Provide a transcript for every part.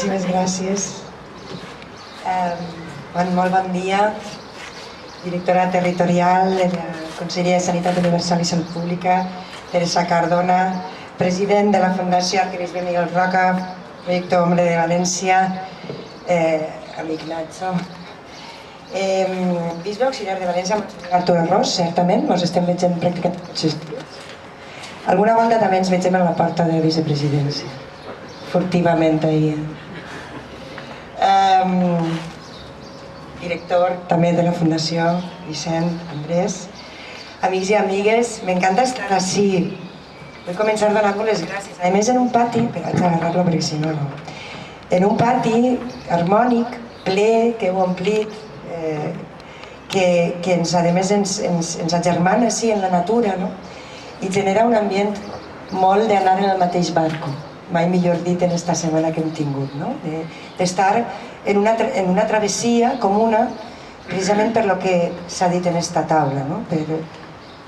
Moltíssimes gràcies. Molt bon dia, directora territorial de la Conselleria de Sanitat Universal i Salut Pública, Teresa Cardona, president de la Fundació Arquebisbe Miguel Roca, Projecte Hombre de València, amic Nacho, bisbe auxiliar de València, Artur Arròs, certament, ens estem veient pràcticament tots els dies. Alguna volta també ens veiem a la porta de la vicepresidència, furtivament ahir. Director també de la Fundació, Vicent, Andrés, amics i amigues, m'encanta estar així. Vull començar donant-vos les gràcies. A més, en un pati, però haig d'agarrar-lo perquè si no, no. En un pati harmònic, ple, que heu omplit, que a més ens agermana així en la natura, no? I genera un ambient molt d'anar en el mateix barco, mai millor dit en esta setmana que hem tingut, no? D'estar en una travessia comuna, precisament per lo que s'ha dit en esta taula, no?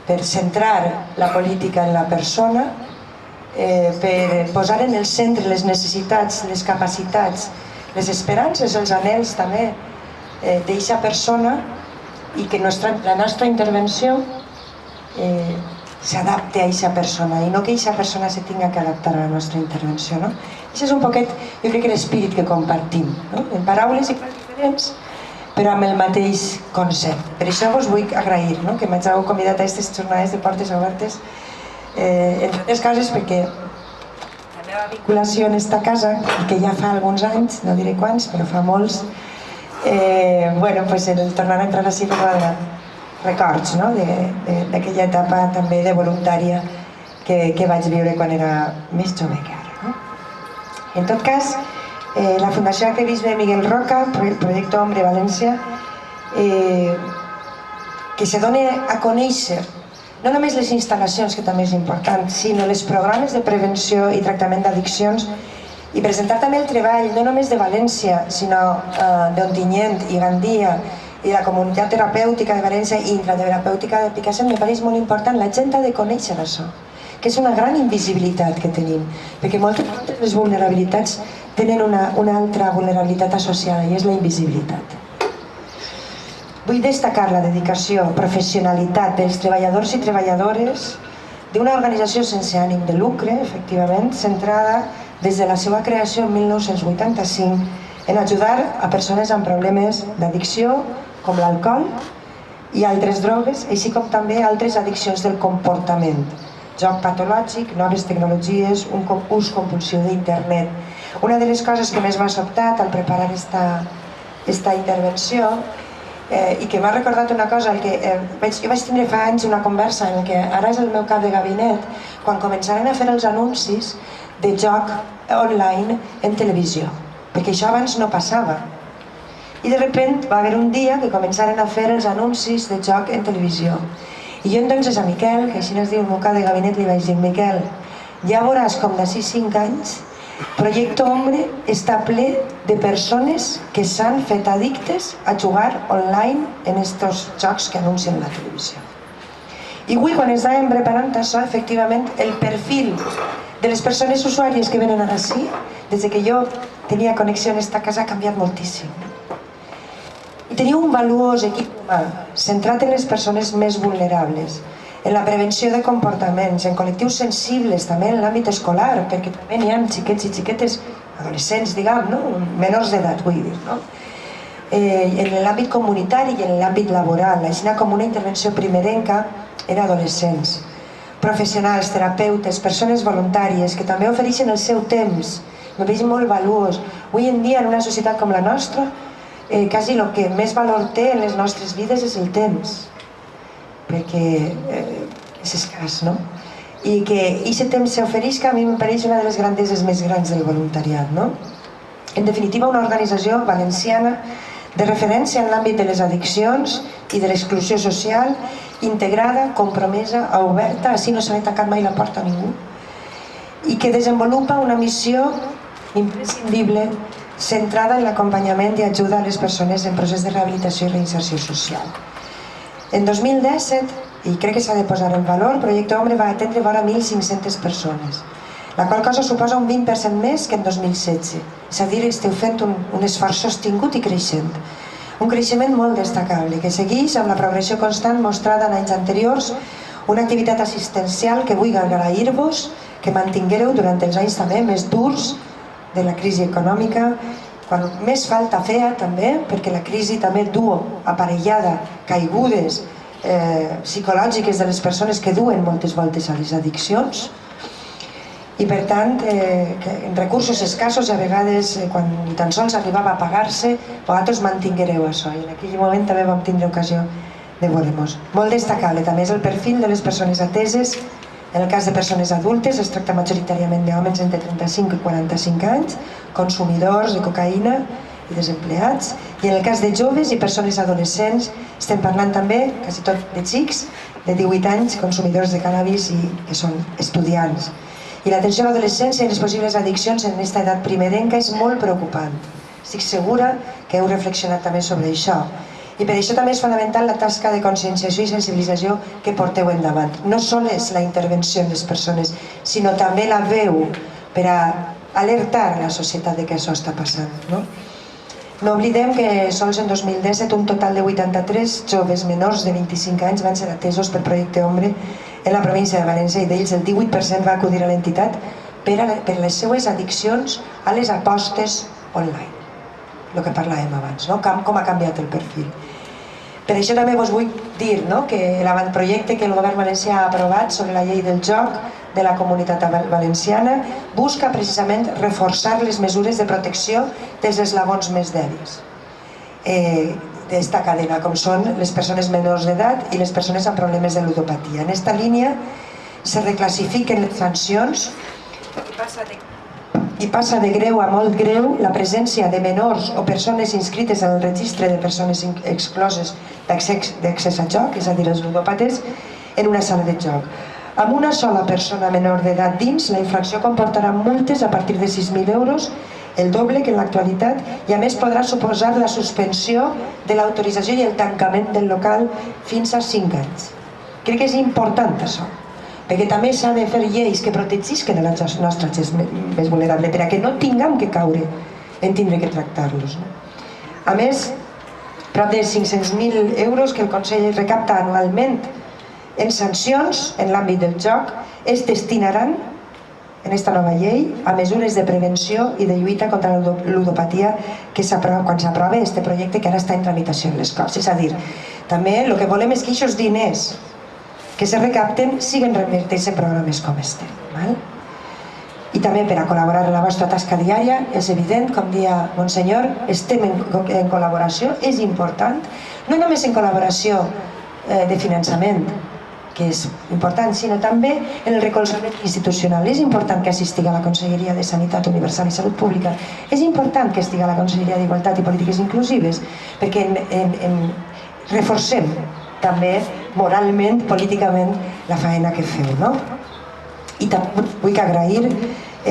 Per centrar la política en la persona, per posar en el centre les necessitats, les capacitats, les esperances, els anhels també d'eixa persona i que la nostra intervenció s'adapte a aquesta persona i no que aquesta persona se tinga que adaptar a la nostra intervenció. Això és un poquet, jo crec que l'espirit que compartim, en paraules i coses diferents, però amb el mateix concepte. Per això vos vull agrair que m'hagueu convidat a aquestes jornades de portes obertes, entre altres coses perquè la meva vinculació en esta casa, que ja fa alguns anys, no diré quants, però fa molts, el tornar a entrar així per records d'aquella etapa també de voluntària que vaig viure quan era més jove que ara. En tot cas, la Fundació Arquebisbe Miguel Roca, Projecte Hombre València, que se dona a conèixer no només les instal·lacions, que també és important, sinó els programes de prevenció i tractament d'addiccions i presentar també el treball no només de València, sinó d'Ontinyent i Gandia i la comunitat terapèutica de València i intraterapèutica de Picassent. Me pareix molt important, la gent ha de conèixer això, que és una gran invisibilitat que tenim, perquè moltes de les vulnerabilitats tenen una altra vulnerabilitat associada i és la invisibilitat. Vull destacar la dedicació, professionalitat dels treballadors i treballadores d'una organització sense ànim de lucre, efectivament, centrada des de la seva creació en 1985 en ajudar a persones amb problemes d'addicció, com l'alcohol i altres drogues, així com també altres addiccions del comportament, joc patològic, noves tecnologies, un ús compulsiu d'internet. Una de les coses que més m'ha sobtat al preparar esta intervenció i que m'ha recordat una cosa, jo vaig tindre fa anys una conversa en què ara és el meu cap de gabinet, quan començaren a fer els anuncis de joc online en televisió, perquè això abans no passava. I de sobte va haver un dia que començaren a fer els anuncis de joc en televisió. I jo entonces a Miquel, que així es diu el meu cap de gabinet, li vaig dir: Miquel, ja veuràs com d'ací 5 anys Projecte Hombre està ple de persones que s'han fet addictes a jugar online en aquests jocs que anuncien a la televisió. I avui, quan estàvem preparant això, efectivament, el perfil de les persones usuàries que venen ara sí, des que jo tenia connexió en esta casa, ha canviat moltíssim. I tenia un valuós equip humà, centrat en les persones més vulnerables, en la prevenció de comportaments, en col·lectius sensibles, també en l'àmbit escolar, perquè també n'hi ha xiquets i xiquetes, adolescents, diguem, menors d'edat, vull dir, en l'àmbit comunitari i en l'àmbit laboral, així com una intervenció primerenca en adolescents, professionals, terapeutes, persones voluntàries que també ofereixen el seu temps. Me veig molt valuós. Avui en dia, en una societat com la nostra, quasi el que més valor té en les nostres vides és el temps, perquè és escàs, no? I que aquest temps s'ofereix, que a mi em pareix una de les grandeses més grans del voluntariat, no? En definitiva, una organització valenciana de referència en l'àmbit de les addiccions i de l'exclusió social, integrada, compromesa, oberta, així no s'ha tancat mai la porta a ningú, i que desenvolupa una missió imprescindible centrada en l'acompanyament i ajuda a les persones en procés de rehabilitació i reinserció social. En 2017, i crec que s'ha de posar en valor, Projecte Hombre va atendre vora 1.500 persones. la qual cosa suposa un 20% més que en 2016. És a dir, esteu fent un esforç sostingut i creixent. Un creixement molt destacable, que segueix amb la progressió constant mostrada en anys anteriors, una activitat assistencial que vull agrair-vos que mantinguereu durant els anys també més durs de la crisi econòmica, quan més falta feia també, perquè la crisi també du aparellada caigudes psicològiques de les persones que duen moltes voltes a les addiccions, i per tant en recursos escassos a vegades quan ni tan sols arribava a pagar-se vosaltres mantinguereu això, i en aquell moment també vam tindre ocasió de veure-nos. Molt destacable també és el perfil de les persones ateses. En el cas de persones adultes es tracta majoritàriament d'homes entre 35 i 45 anys, consumidors de cocaïna i desempleats, i en el cas de joves i persones adolescents estem parlant també, quasi tot de xics, de 18 anys, consumidors de cànnabis i que són estudiants. I l'atenció a l'adolescència i les possibles addiccions en aquesta edat primerenca és molt preocupant. Estic segura que heu reflexionat també sobre això. I per això també és fonamental la tasca de conscienciació i sensibilització que porteu endavant. No sols la intervenció en les persones, sinó també la veu per a alertar la societat de què això està passant. No oblidem que sols en 2017 un total de 83 joves menors de 25 anys van ser atesos pel projecte Ombre en la província de València, i d'ells el 18% va acudir a l'entitat per les seues addiccions a les apostes online. El que parlàvem abans, com ha canviat el perfil. Per això també vos vull dir que l'avantprojecte que el govern valencià ha aprovat sobre la llei del joc de la Comunitat Valenciana busca precisament reforçar les mesures de protecció dels eslabons més dèbils d'esta cadena, com són les persones menors d'edat i les persones amb problemes de ludopatia. En aquesta línia se reclassifiquen les sancions i passa de greu a molt greu la presència de menors o persones inscrites en el registre de persones excloses d'accés a joc, és a dir, els ludòpates, en una sala de joc. Amb una sola persona menor d'edat dins, la infracció comportarà multes a partir de 6.000 euros, el doble que en l'actualitat, i a més podrà suposar la suspensió de l'autorització i el tancament del local fins a 5 anys. Crec que és important això, perquè també s'ha de fer lleis que protegisquen la nostra gent més vulnerable, perquè no tinguem que caure en tindre que tractar-los. A més, prop de 500.000 euros que el Consell recapta anualment en sancions en l'àmbit del joc es destinaran en aquesta nova llei a mesures de prevenció i de lluita contra la ludopatia quan s'aprova aquest projecte que ara està en tramitació en les Corts. És a dir, també el que volem és que aquests diners que se recapten siguen revertits en programes com este. I també per a col·laborar en la vostra tasca diària, és evident, com deia Monsenyor, estem en col·laboració, és important, no només en col·laboració de finançament, que és important, sinó també en el recolzament institucional. És important que assistigui a la Conselleria de Sanitat Universal i Salut Pública, és important que estigui a la Conselleria d'Igualtat i Polítiques Inclusives, perquè reforcem també moralment, políticament, la feina que feu. I també vull agrair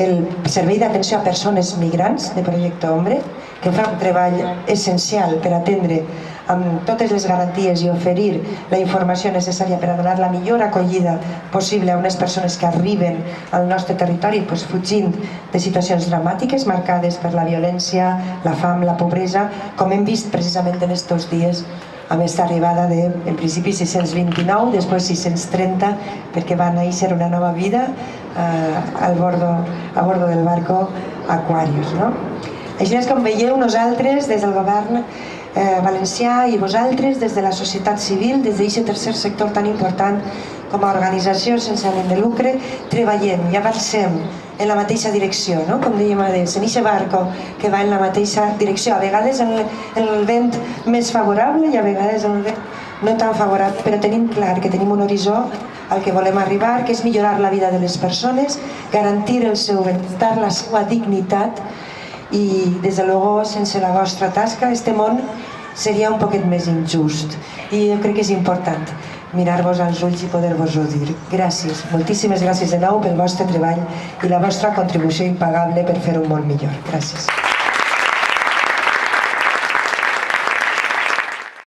el Servei d'Atenció a Persones Migrants de Projecte Ombre, que fa un treball essencial per atendre amb totes les garanties i oferir la informació necessària per a donar la millor acollida possible a unes persones que arriben al nostre territori fugint de situacions dramàtiques marcades per la violència, la fam, la pobresa, com hem vist precisament en aquests dies amb aquesta arribada de, en principi, 629, després 630, perquè va néixer una nova vida a bordo del barco Aquarius. Així és com veieu, nosaltres, des del govern valencià, i vosaltres, des de la societat civil, des d'aquest tercer sector tan important com a organització sense ànim de lucre, treballem i avancem en la mateixa direcció, com dèiem abans, en aquest barco que va en la mateixa direcció, a vegades en el vent més favorable i a vegades en el vent no tan favorable, però tenim clar que tenim un horitzó al que volem arribar, que és millorar la vida de les persones, garantir el seu benestar, la seva dignitat, i des de luego sense la vostra tasca este món seria un poquet més injust, i jo crec que és important mirar-vos als ulls i poder-vos-ho dir. Gràcies, moltíssimes gràcies de nou pel vostre treball i la vostra contribució impagable per fer un món millor. Gràcies.